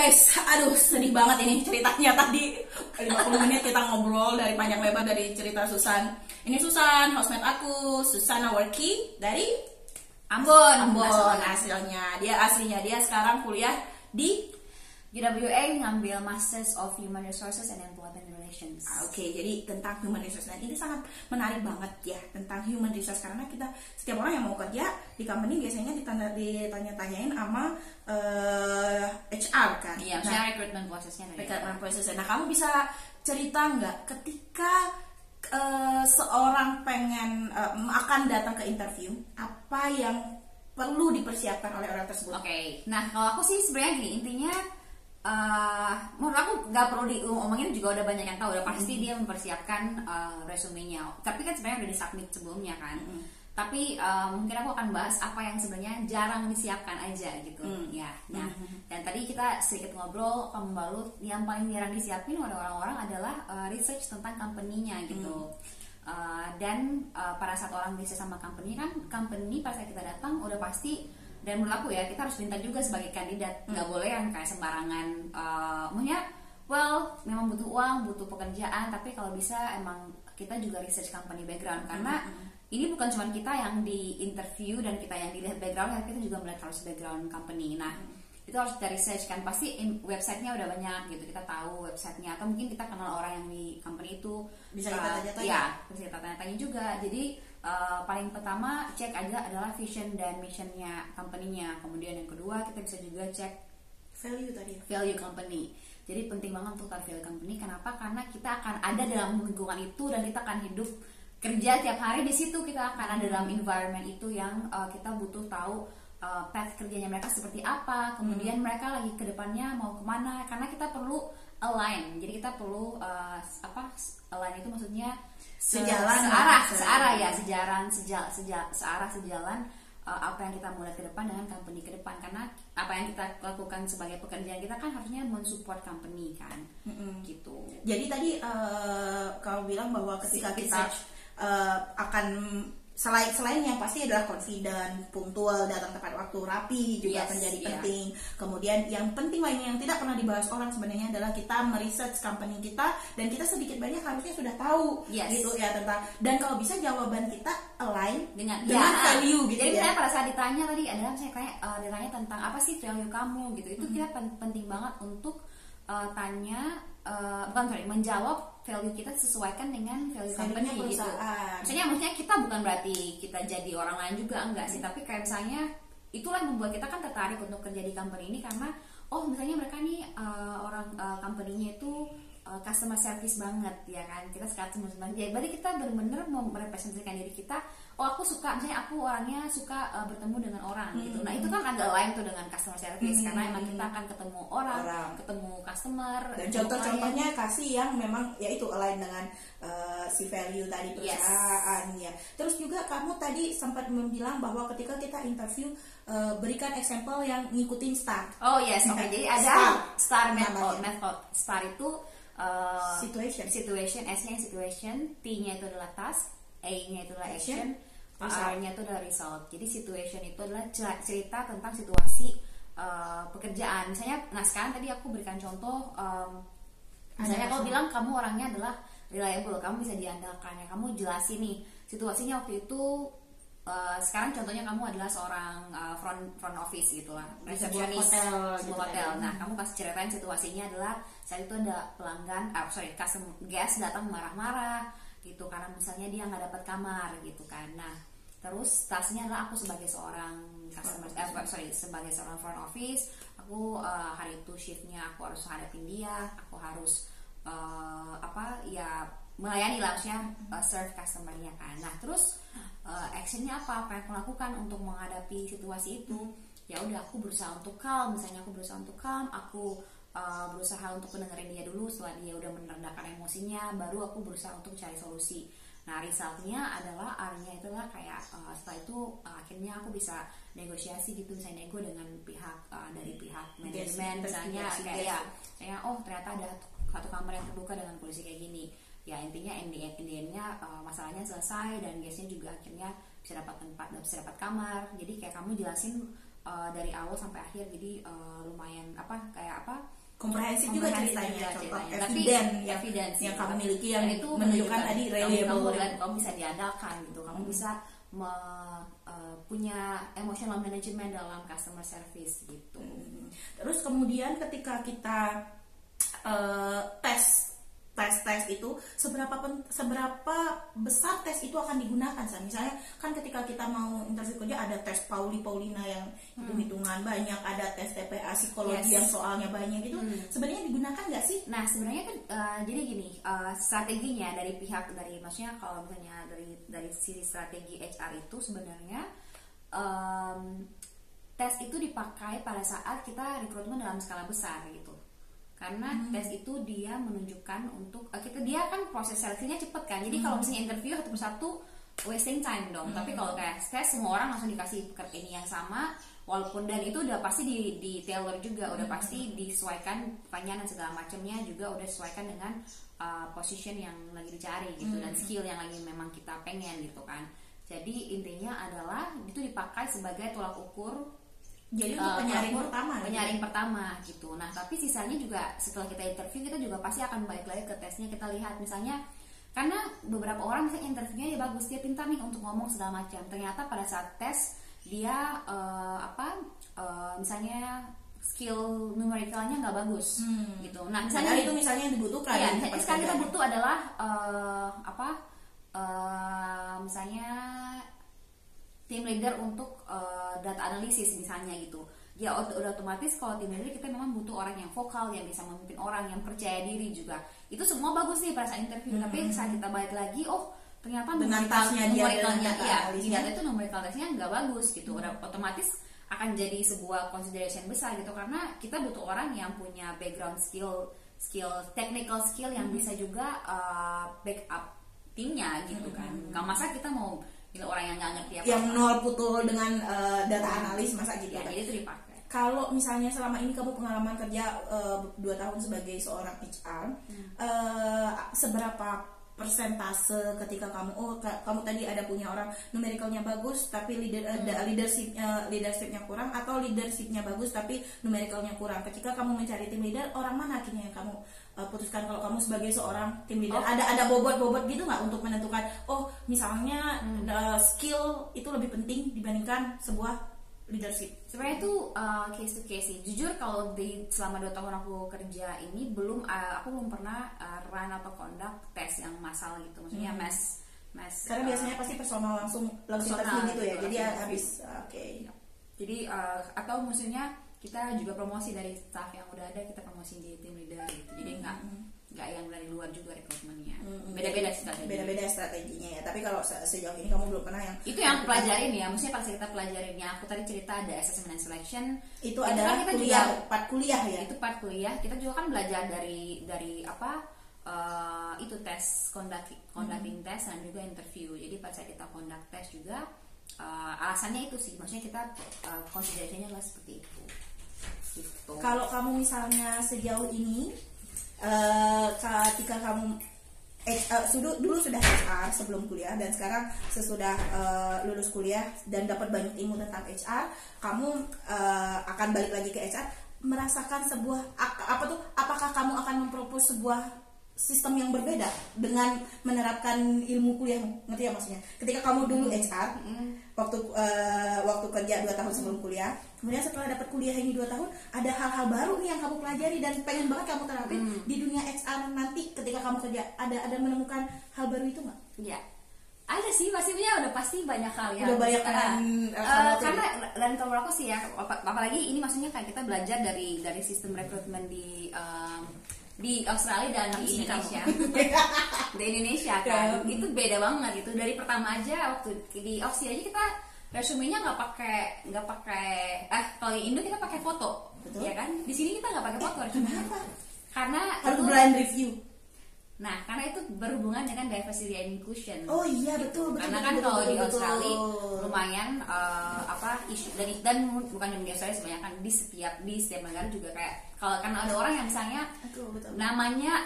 guys, aduh sedih banget ini ceritanya tadi 50 menit kita ngobrol dari panjang lebar dari cerita Susan. Ini Susan, housemate aku, Susana Worky dari Ambon aslinya dia sekarang kuliah di UWA, ngambil Masters of Human Resources and Employment Relations. Oke, jadi tentang human resource, dan ini sangat menarik banget ya tentang human resource, karena kita setiap orang yang mau kerja di company biasanya ditanya-tanyain sama HR kan. Iya, nah, recruitment prosesnya. Nah, kamu bisa cerita nggak ketika seorang pengen akan datang ke interview, apa yang perlu dipersiapkan oleh orang tersebut? Oke, nah kalau aku sih sebenarnya gini, intinya menurut aku nggak perlu diomongin, juga udah banyak yang tahu, udah pasti dia mempersiapkan resumenya. Tapi kan sebenarnya udah disubmit sebelumnya kan. Tapi mungkin aku akan bahas apa yang sebenarnya jarang disiapkan aja gitu ya. Nah, dan tadi kita sedikit ngobrol membalut yang paling jarang disiapin oleh orang-orang adalah research tentang company-nya gitu. Dan pada saat orang research sama company kan, company pada saat kita datang udah pasti. Dan menurut aku ya, kita harus pintar juga sebagai kandidat, nggak boleh yang kayak sembarangan. Maksudnya, memang butuh uang, butuh pekerjaan, tapi kalau bisa emang kita juga research company background, karena ini bukan cuma kita yang di interview dan kita yang dilihat background, tapi kita juga melihat harus background company. Nah, itu harus kita research kan, pasti websitenya udah banyak gitu, kita tahu websitenya, atau mungkin kita kenal orang yang di company itu, bisa kita tanya-tanya. Ya, bisa kita tanya-tanya juga. Jadi paling pertama cek aja adalah vision dan missionnya company-nya. Kemudian yang kedua kita bisa juga cek value company. Jadi penting banget untuk tahu value company. Kenapa? Karena kita akan ada dalam lingkungan itu dan kita akan hidup kerja tiap hari di situ. Kita akan ada dalam environment itu yang kita butuh tahu path kerjanya mereka seperti apa. Kemudian mereka lagi ke depannya mau kemana. Karena kita perlu align. Jadi kita perlu align itu maksudnya searah sejalan apa yang kita mulai ke depan dengan company ke depan, karena apa yang kita lakukan sebagai pekerjaan kita kan harusnya mensupport company kan. Gitu. Jadi tadi kau bilang bahwa ketika kita akan selain yang pasti adalah confident, punktual, datang tepat waktu, rapi juga menjadi penting. Kemudian yang penting lainnya yang tidak pernah dibahas orang sebenarnya adalah kita meresearch company kita, dan kita sedikit banyak harusnya sudah tahu gitu ya tentang, dan kalau bisa jawaban kita align dengan value gitu. Jadi misalnya pada saat ditanya tadi adalah misalnya kayak ditanya tentang apa sih value kamu gitu, itu kita penting banget untuk menjawab value kita sesuaikan dengan value company gitu. Maksudnya kita bukan berarti kita jadi orang lain juga, enggak sih, tapi kayak misalnya itulah yang membuat kita kan tertarik untuk kerja di company ini, karena misalnya mereka nih orang company-nya itu customer service banget ya kan, kita customer service, ya berarti kita benar-benar mau merepresentasikan diri kita. Aku suka, misalnya aku orangnya suka bertemu dengan orang gitu. Nah itu kan agak lain tuh dengan customer service, karena emang kita akan ketemu orang, ketemu customer. Dan contoh-contohnya kasih yang memang yaitu align dengan si value tadi perusahaan ya. Terus juga kamu tadi sempat bilang bahwa ketika kita interview berikan example yang ngikutin STAR. Jadi ada STAR method. STAR itu situation, S-nya situation, T-nya itu adalah task, A-nya itu adalah action, R-nya itu adalah result. Jadi situation itu adalah cerita tentang situasi pekerjaan. Misalnya, sekarang tadi aku berikan contoh, misalnya kau bilang kamu orangnya adalah reliable, kamu bisa diandalkan ya, kamu jelasin nih situasinya waktu itu. Sekarang contohnya kamu adalah seorang front office gitulah, resepsionis sebuah hotel. Nah, kamu kasih ceritain situasinya adalah saat itu ada pelanggan, guest datang marah-marah gitu karena misalnya dia nggak dapat kamar gitu kan. Nah, terus tasnya adalah aku sebagai seorang sebagai seorang front office, aku hari itu shiftnya aku harus hadapin dia, aku harus melayani lah, maksudnya serve customernya kan. Nah, terus actionnya apa yang aku lakukan untuk menghadapi situasi itu? Ya udah, aku berusaha untuk calm. Misalnya aku berusaha untuk calm, aku berusaha untuk mendengarin dia dulu. Setelah dia udah meredakan emosinya, baru aku berusaha untuk cari solusi. Nah, resultnya adalah R-nya itulah kayak setelah itu akhirnya aku bisa negosiasi gitu, misalnya nego dengan pihak dari pihak manajemen misalnya, kayak ternyata ada satu kamar yang terbuka dengan kondisi kayak gini. Ya intinya endingnya masalahnya selesai dan guestnya juga akhirnya bisa dapat kamar. Jadi kayak kamu jelasin dari awal sampai akhir, jadi lumayan komprehensif juga ceritanya, contoh evidence yang kamu miliki yang itu menunjukkan tadi reliable, kamu bisa diandalkan gitu, kamu bisa punya emotional management dalam customer service gitu. Terus kemudian ketika kita tes itu seberapa besar tes itu akan digunakan. Misalnya kan ketika kita mau interview kerja ada tes Paulina yang hitung-hitungan banyak, ada tes TPA psikologi yang soalnya banyak itu sebenarnya digunakan nggak sih? Nah sebenarnya kan jadi gini, strateginya dari maksudnya kalau misalnya dari sisi strategi HR itu sebenarnya tes itu dipakai pada saat kita rekrutmen dalam skala besar gitu. Karena tes itu dia menunjukkan untuk dia kan proses seleksinya cepet kan. Jadi kalau misalnya interview satu persatu wasting time dong. Tapi kalau kayak tes semua orang langsung dikasih pekerjaan yang sama, walaupun dan itu udah pasti di tailor juga, udah pasti disesuaikan pertanyaan dan segala macamnya juga udah disesuaikan dengan position yang lagi dicari gitu dan skill yang lagi memang kita pengen gitu kan. Jadi intinya adalah itu dipakai sebagai tolak ukur. Jadi untuk penyaring pertama gitu. Nah tapi sisanya juga setelah kita interview kita juga pasti akan balik lagi ke tesnya, kita lihat misalnya karena beberapa orang misalnya interviewnya dia bagus, dia pintar nih untuk ngomong segala macam, ternyata pada saat tes dia misalnya skill numerikalnya nggak bagus gitu. Nah misalnya itu misalnya yang dibutuhkan. Iya, sekarang kita butuh adalah misalnya tim leader untuk data analisis misalnya gitu. Ya udah otomatis kalau tim leader kita memang butuh orang yang vokal, yang bisa memimpin orang, yang percaya diri juga. Itu semua bagus nih pada saat interview. Tapi saat kita balik lagi, ternyata numerical itu numerical tesnya nggak bagus gitu. Udah otomatis akan jadi sebuah consideration besar gitu, karena kita butuh orang yang punya background skill technical skill yang bisa juga backup timnya gitu kan. Nggak masa kita mau orang yang nggak ngerti yang nol putul dengan data analis masa gitu ya, jadi itu dipakai. Kalau misalnya selama ini kamu pengalaman kerja 2 tahun sebagai seorang HR, seberapa persentase ketika kamu tadi ada punya orang numerikalnya bagus tapi leadershipnya kurang, atau leadershipnya bagus tapi numerikalnya kurang, ketika kamu mencari tim leader, orang mana akhirnya yang kamu putuskan kalau kamu sebagai seorang tim leader? Ada bobot gitu nggak untuk menentukan misalnya skill itu lebih penting dibandingkan sebuah leadership? Sebenarnya itu case to case sih. Jujur kalau selama 2 tahun aku kerja ini aku belum pernah run atau conduct tes yang massal gitu, maksudnya mass karena biasanya pasti personal langsung interview gitu ya, jadi habis jadi atau maksudnya kita juga promosi dari staff yang udah ada, kita promosi di tim leader gitu. Jadi nggak yang dari luar juga rekrutmennya. Beda-beda strateginya ya. Tapi kalau sejauh ini kamu belum pernah yang itu yang aku pelajarin ya. Maksudnya pas kita pelajarinnya, aku tadi cerita ada assessment and selection. Itu adalah kita part kuliah ya. Itu part kuliah. Kita juga kan belajar dari itu tes conducting test dan juga interview. Jadi pas kita conduct test juga alasannya itu sih. Maksudnya kita consideration-nya adalah seperti itu. Gitu. Kalau kamu misalnya sejauh ini ketika kamu dulu sudah HR sebelum kuliah dan sekarang sesudah lulus kuliah dan dapat banyak ilmu tentang HR, kamu akan balik lagi ke HR, merasakan sebuah apakah kamu akan mempropos sebuah sistem yang berbeda dengan menerapkan ilmu kuliah, ngerti ya maksudnya? Ketika kamu dulu HR, waktu kerja 2 tahun sebelum kuliah, kemudian setelah dapat kuliah ini 2 tahun, ada hal-hal baru nih yang kamu pelajari dan pengen banget kamu terapin di dunia HR nanti ketika kamu kerja, ada menemukan hal baru itu nggak? Iya, ada sih, pastinya udah pasti banyak hal ya. Udah banyak karena dan kalau aku sih ya, apalagi ini maksudnya kayak kita belajar dari sistem rekrutmen di Australia dan di Indonesia. Di Indonesia kan itu beda banget itu. Dari pertama aja waktu di Aussie aja kita resumenya nggak pakai kalau di Indo kita pakai foto. Betul. Ya kan, di sini kita nggak pakai foto resume. Karena harus blind review. Nah, karena itu berhubungan dengan diversity and inclusion. Oh iya, betul. Karena kan kalau di Australia lumayan isu dan bukan di Australia sebenarnya kan di setiap negara juga kayak kalau karena ada orang yang misalnya namanya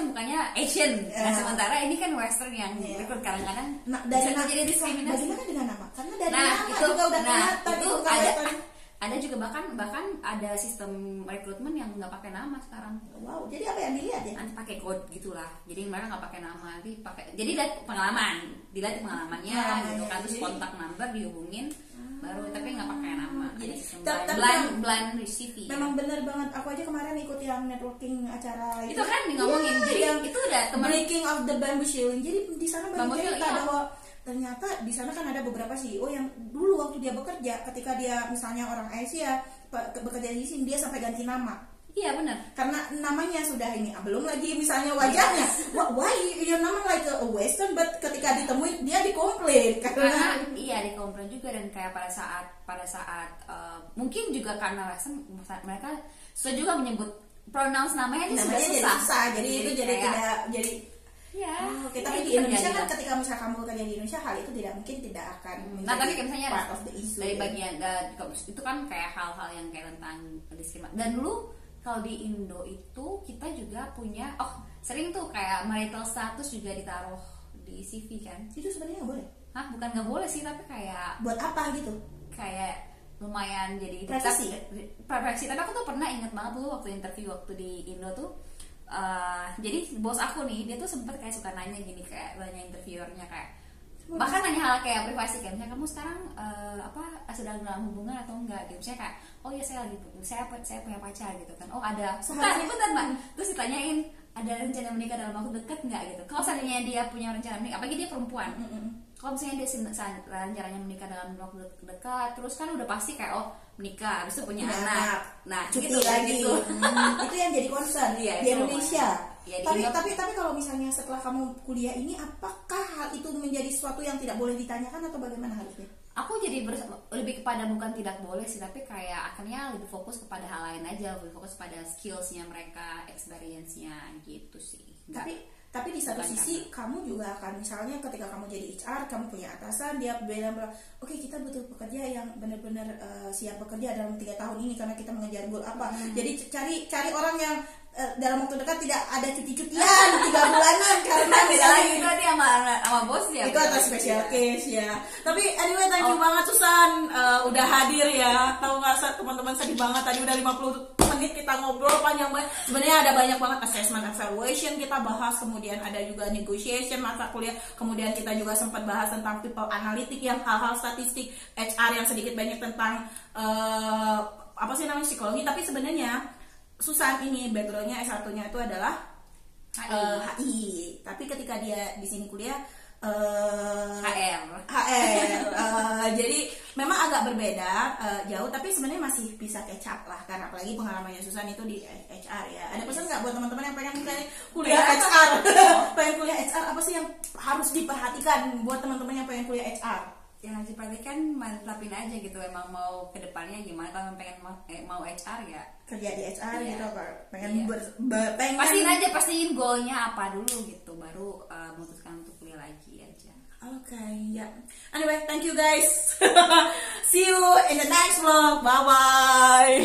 mukanya Asian, nah sementara ini kan Western yang rekrut kadang-kadang bisa terjadi diskriminasi. Bagaimana dengan nama? Karena dari nama juga udah kelihatan itu Ada juga bahkan ada sistem rekrutmen yang nggak pakai nama sekarang. Wow, jadi apa yang dilihat ya? Nanti pakai code gitulah. Jadi mereka nggak pakai nama, nanti pakai. Jadi lihat pengalaman, dilihat pengalamannya, gitu kan, terus kontak number dihubungin, baru tapi nggak pakai nama. Jadi sistem blind CV. Memang bener banget. Aku aja kemarin ikut yang networking acara itu kan ngomongin. Jadi yang itu udah breaking of the bamboo ceiling. Jadi di sana baru cerita iya. bahwa ternyata di sana kan ada beberapa CEO yang dulu waktu dia bekerja, ketika dia misalnya orang Asia bekerja di sini, dia sampai ganti nama. Iya benar. Karena namanya sudah ini, belum lagi misalnya wajahnya. Why your nama like a Western, but ketika ditemui dia dikomplain karena iya dikomplain juga. Dan kayak pada saat mungkin juga karena mereka sudah juga menyebut pronounce namanya itu sudah susah. Jadi itu jadi kayak, tidak jadi. Ya, oke, tapi di Indonesia kan ketika misalnya kamu bekerja di Indonesia, hal itu tidak akan nah, tapi misalnya part of the issue dari bagian itu kan kayak hal-hal yang kayak tentang diskriminasi. Dan dulu kalau di Indo itu kita juga punya sering tuh kayak marital status juga ditaruh di CV kan. Itu sebenarnya nggak boleh? Hah, bukan nggak boleh sih, tapi kayak buat apa gitu? Kayak lumayan jadi privasi. Tapi aku tuh pernah inget banget dulu waktu interview waktu di Indo tuh. Jadi bos aku nih, dia tuh sempet kayak suka nanya gini, kayak nanya interviewernya kayak bahkan nanya hal kayak privasi, kayak misalnya kamu sekarang sedang dalam hubungan atau enggak gitu. Misalnya kayak ya saya punya pacar gitu kan. Ada sebentar mbak. Terus ditanyain ada rencana menikah dalam waktu dekat nggak gitu. Kalau seandainya dia punya rencana menikah, apalagi dia perempuan, kalau misalnya dia rencananya menikah dalam waktu dekat, terus kan udah pasti kayak menikah, habis itu punya anak. Nah, cuti gitu lagi. Gitu. Itu yang jadi concern di Indonesia. Ya, tapi kalau misalnya setelah kamu kuliah ini, apakah hal itu menjadi sesuatu yang tidak boleh ditanyakan atau bagaimana harusnya? Aku jadi lebih kepada bukan tidak boleh sih, tapi kayak akhirnya lebih fokus kepada hal lain aja, lebih fokus pada skillsnya mereka, experience-nya gitu sih. Tapi di satu sisi kamu juga akan, misalnya ketika kamu jadi HR, kamu punya atasan, dia bilang oke, kita butuh pekerja yang benar-benar siap bekerja dalam 3 tahun ini karena kita mengejar goal apa. Jadi cari orang yang dalam waktu dekat tidak ada cuti-cutian 3 bulanan karena misalnya itu tadi sama bos ya. Itu atas special case ya. Tapi anyway, thank you banget Susan udah hadir ya. Tahu nggak teman-teman, sedih banget tadi udah 50 menit kita ngobrol panjang banget. Sebenarnya ada banyak banget assessment evaluation kita bahas, kemudian ada juga negotiation masa kuliah, kemudian kita juga sempat bahas tentang people analytic yang hal-hal statistik, HR yang sedikit banyak tentang apa sih namanya psikologi. Tapi sebenarnya Susan ini backgroundnya S1-nya itu adalah HI. Tapi ketika dia di sini kuliah HR. Jadi memang agak berbeda jauh, tapi sebenarnya masih bisa catch up lah, karena apalagi pengalamannya Susan itu di HR ya. Ada pesan nggak buat teman-teman yang pengen kuliah HR? Pengen kuliah HR, apa sih yang harus diperhatikan buat teman-teman yang pengen kuliah HR? Yang harus diperhatikan, mantapin aja gitu, emang mau kedepannya gimana. Kalau pengen mau HR ya kerja di HR gitu apa? Pengen pastiin goalnya apa dulu gitu, baru memutuskan untuk kuliah lagi aja. Okay, ya. Anyway, thank you guys. See you in the next vlog. Bye bye.